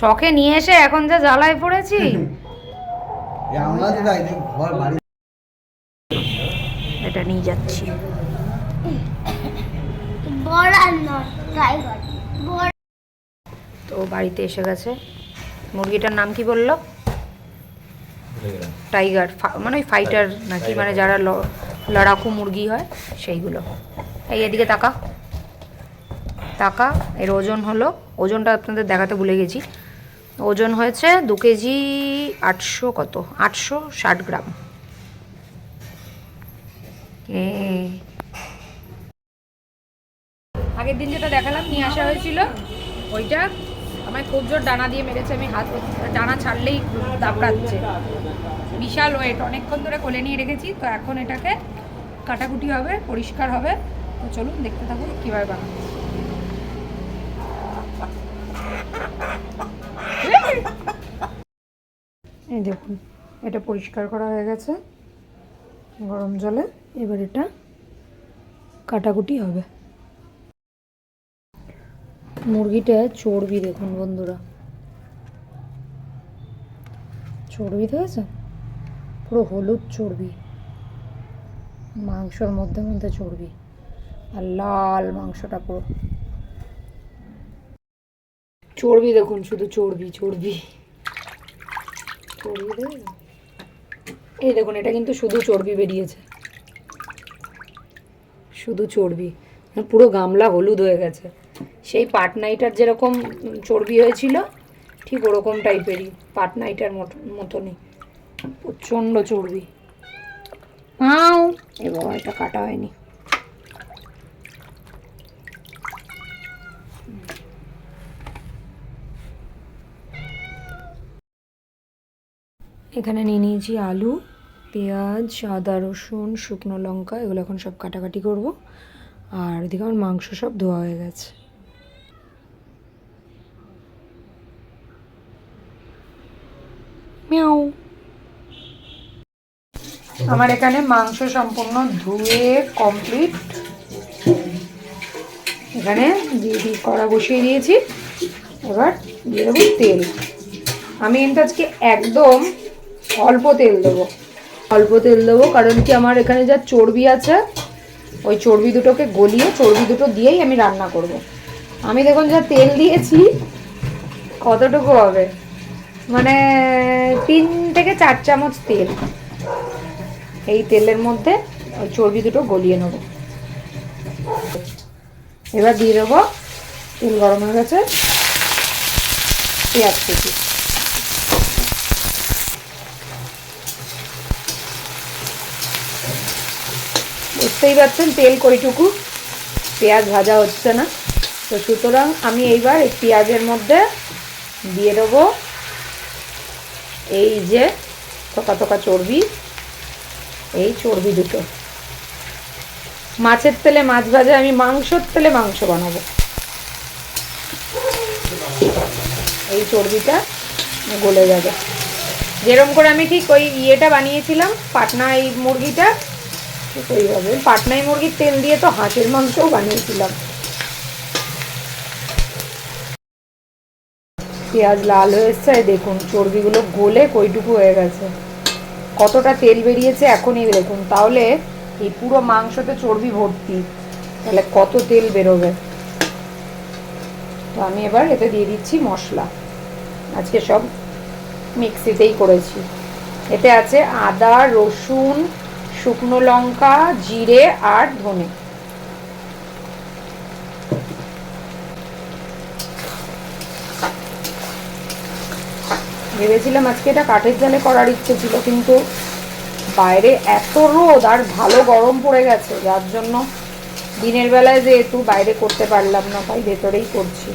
শখে নিয়ে এসে এখন যা জ্বালায় পড়েছি। এটা নিয়ে যাচ্ছি। তো বাড়িতে এসে গেছে। মুরগিটার নাম কি বললো? টাইগার, মানে ওই ফাইটার নাকি, মানে যারা লড়াকু মুরগি হয় সেইগুলো। এই এদিকে তাকা তাকা। এর ওজন হলো, ওজনটা আপনাদের দেখাতে ভুলে গেছি, ওজন হয়েছে 2 কেজি 800 কত 860 গ্রাম। আগের দিন যেটা দেখালাম নিয়ে আসা হয়েছিল, ওইটা আমায় খুব জোর ডানা দিয়ে মেরেছে। আমি হাত ডানা ছাড়লেই দাপড়াচ্ছে, বিশাল ওয়েট। অনেকক্ষণ ধরে কোলে নিয়ে রেখেছি। তো এখন এটাকে কাটাকুটি হবে, পরিষ্কার হবে। তো চলুন দেখতে থাকুন কীভাবে বানাবো। এই দেখুন, এটা পরিষ্কার করা হয়ে গেছে গরম জলে। এবার এটা কাটাকুটি হবে। মুরগিটা চর্বি দেখুন বন্ধুরা, চর্বি দেখেছে, পুরো হলুদ চর্বি, মাংসর মধ্যে মধ্যে চর্বি, আর লাল মাংসটা পুরো চর্বি দেখুন, শুধু চর্বি চর্বি চর্বি। এই দেখুন, এটা কিন্তু শুধু চর্বি বেরিয়েছে, শুধু চর্বি, পুরো গামলা হলুদ হয়ে গেছে। সেই পাটনাইটার যেরকম চর্বি হয়েছিল ঠিক ওরকম টাইপেরই, পাটনাইটার মতনই প্রচণ্ড চর্বি। এবার এটা কাটা হয়নি। এখানে নিয়ে নিয়েছি আলু, পেঁয়াজ, আদা, রসুন, শুকনো লঙ্কা, এগুলো এখন সব কাটাকাটি করব। আর এদিকে আমার মাংস সব ধোয়া হয়ে গেছে। মিয়াও। আমার এখানে মাংস সম্পূর্ণ ধুয়ে কমপ্লিট। এখানে দিয়ে কড়া বসিয়ে দিয়েছি। এবার দিয়ে দেবো তেল। আমি কিন্তু আজকে একদম অল্প তেল দেবো, অল্প তেল দেবো, কারণ কি আমার এখানে যা চর্বি আছে ওই চর্বি দুটোকে গলিয়ে চর্বি দুটো দিয়েই আমি রান্না করব। আমি দেখুন যা তেল দিয়েছি, কতটুকু হবে, মানে 3 থেকে 4 চামচ তেল। এই তেলের মধ্যে ওই চর্বি দুটো গলিয়ে নেব। এবার দিয়ে দেবো, তেল গরম হয়ে গেছে, পেঁয়াজ কুচি। বুঝতেই পারছেন তেল কইটুকু, পেঁয়াজ ভাজা হচ্ছে না। তো সুতরাং আমি এইবার এই পেঁয়াজের মধ্যে দিয়ে দেবো এই যে থোকা থোকা চর্বি, এই চর্বি দুটো। মাছের তেলে মাছ ভাজা, আমি মাংসর তেলে মাংস বানাবো। এই চর্বিটা গলে যাবে, যেরকম করে আমি ঠিক ওই ইয়েটা বানিয়েছিলাম পাটনাই মুরগিটা, ঠিক ওইভাবে। পাটনাই মুরগির তেল দিয়ে তো হাঁসের মাংসও বানিয়েছিলাম। পেঁয়াজ লাল হয়ে এসছে, দেখুন চর্বিগুলো গলে কইটুকু হয়ে গেছে, কতটা তেল বেরিয়েছে এখনই দেখুন। তাহলে এই পুরো মাংসতে চর্বি ভর্তি, তাহলে কত তেল বেরোবে। তো আমি এবার এতে দিয়ে দিচ্ছি মশলা। আজকে সব মিক্সিতেই করেছি। এতে আছে আদা, রসুন, শুকনো লঙ্কা, জিরে আর ধনে। ভেবেছিলাম আজকে এটা কাঠের জালে করার ইচ্ছে ছিল, কিন্তু বাইরে এত রোদ আর ভালো গরম পড়ে গেছে, যার জন্য দিনের বেলায় যেহেতু বাইরে করতে পারলাম না, তাই ভেতরেই করছি।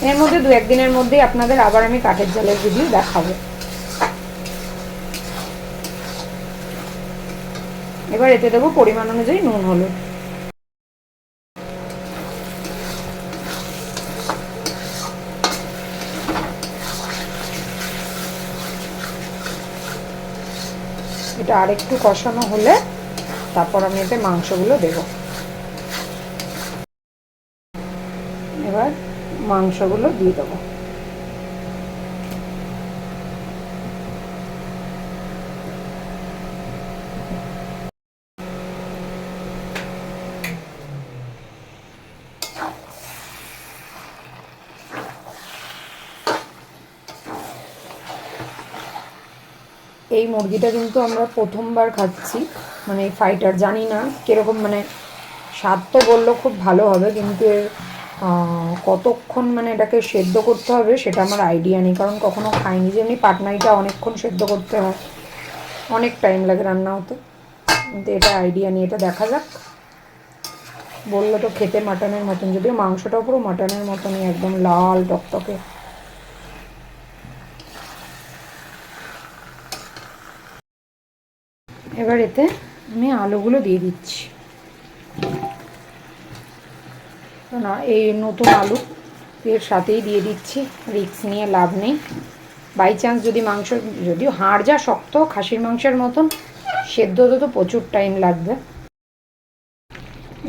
এর মধ্যে 2-1 দিনের মধ্যেই আপনাদের আবার আমি কাঠের জালের ভিডিও দেখাবো। এবার এতে দেবো পরিমাণ অনুযায়ী নুন, হলুদ। এটা আরেকটু কষানো হলে তারপর আমি এতে মাংসগুলো দেব। এবার মাংসগুলো দিয়ে দেবো। এই মুরগিটা কিন্তু আমরা প্রথমবার খাচ্ছি, মানে এই ফাইটার, জানি না কীরকম, মানে স্বাদ তো বললো খুব ভালো হবে, কিন্তু এর কতক্ষণ মানে এটাকে সেদ্ধ করতে হবে সেটা আমার আইডিয়া নেই, কারণ কখনো খাইনি। যেমনি পাটনাইটা অনেকক্ষণ সেদ্ধ করতে হয়, অনেক টাইম লাগে রান্না হতে, কিন্তু এটা আইডিয়া নেই। এটা দেখা যাক। বললো তো খেতে মাটনের মতন, যদিও মাংসটাও পুরো মাটনের মতনই, একদম লাল টকটকে। এবার এতে আমি আলুগুলো দিয়ে দিচ্ছি। না, এই নতুন আলু এর সাথেই দিয়ে দিচ্ছি, রিস্ক নিয়ে লাভ নেই। বাই চান্স যদি মাংস, যদিও হাড় যা শক্ত খাসির মাংসের মতন, সেদ্ধ হতে তো প্রচুর টাইম লাগবে।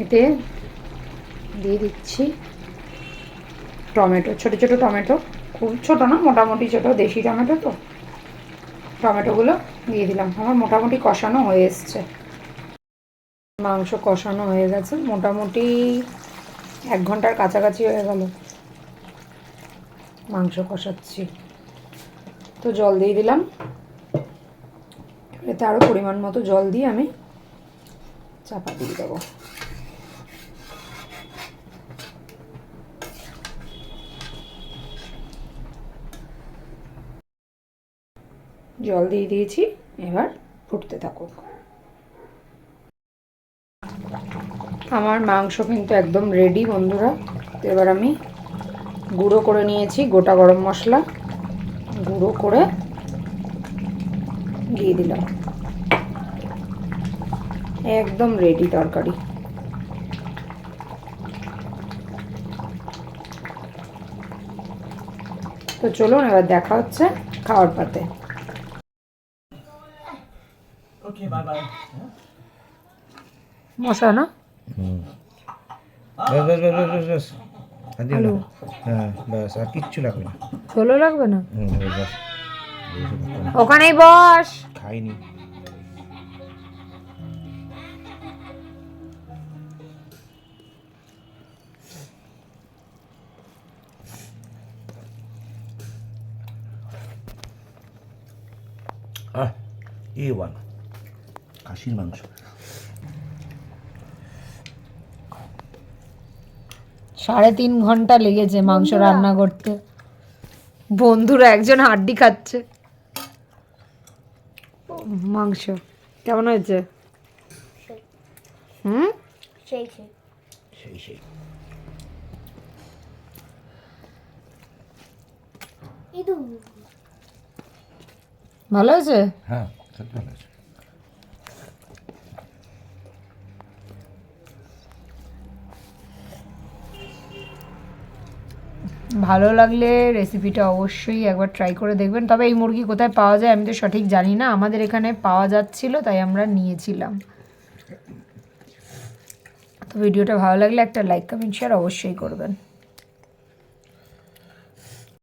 এতে দিয়ে দিচ্ছি টমেটো, ছোটো ছোটো টমেটো, খুব ছোটো না, মোটামুটি ছোটো, দেশি টমেটো তো। টমেটোগুলো দিয়ে দিলাম। আমার মোটামুটি কষানো হয়ে এসছে, মাংস কষানো হয়ে গেছে, মোটামুটি 1 ঘন্টার কাছাকাছি হয়ে গেল মাংস কষাচ্ছি। তো জল দিয়ে দিলাম, এতে আরও পরিমাণ মতো জল দিয়ে আমি চাপা দিয়ে দেবো। জল দিয়ে দিয়েছি, এবার ফুটতে থাকুক। আমার মাংস কিন্তু একদম রেডি বন্ধুরা। তো এবার আমি গুঁড়ো করে নিয়েছি গোটা গরম মশলা, গুঁড়ো করে দিয়ে দিলাম। একদম রেডি তরকারি। তো চলুন এবার দেখা হচ্ছে খাওয়ার পাতে। মশলা না, আলু, হ্যাঁ ব্যাস, আর কিচ্ছু লাগবে না। ঝোলও লাগবে না, ব্যাস, ওখানেই বস। খাইনি। A1 খাসির মাংস। 3.5 ঘন্টা লেগেছে মাংস রান্না করতে। বন্ধুরা একজন হাড্ডি খাচ্ছে। মাংস কেমন হয়েছে? সেই সেই ভালো হয়েছে? হ্যাঁ, সত্যি ভালো আছে। ভালো লাগলে রেসিপিটা অবশ্যই একবার ট্রাই করে দেখবেন। তবে এই মুরগি কোথায় পাওয়া যায় আমি তো সঠিক জানি না, আমাদের এখানে পাওয়া যাচ্ছিল তাই আমরা নিয়েছিলাম। তো ভিডিওটা ভালো লাগলে একটা লাইক কমেন্ট শেয়ার অবশ্যই করবেন।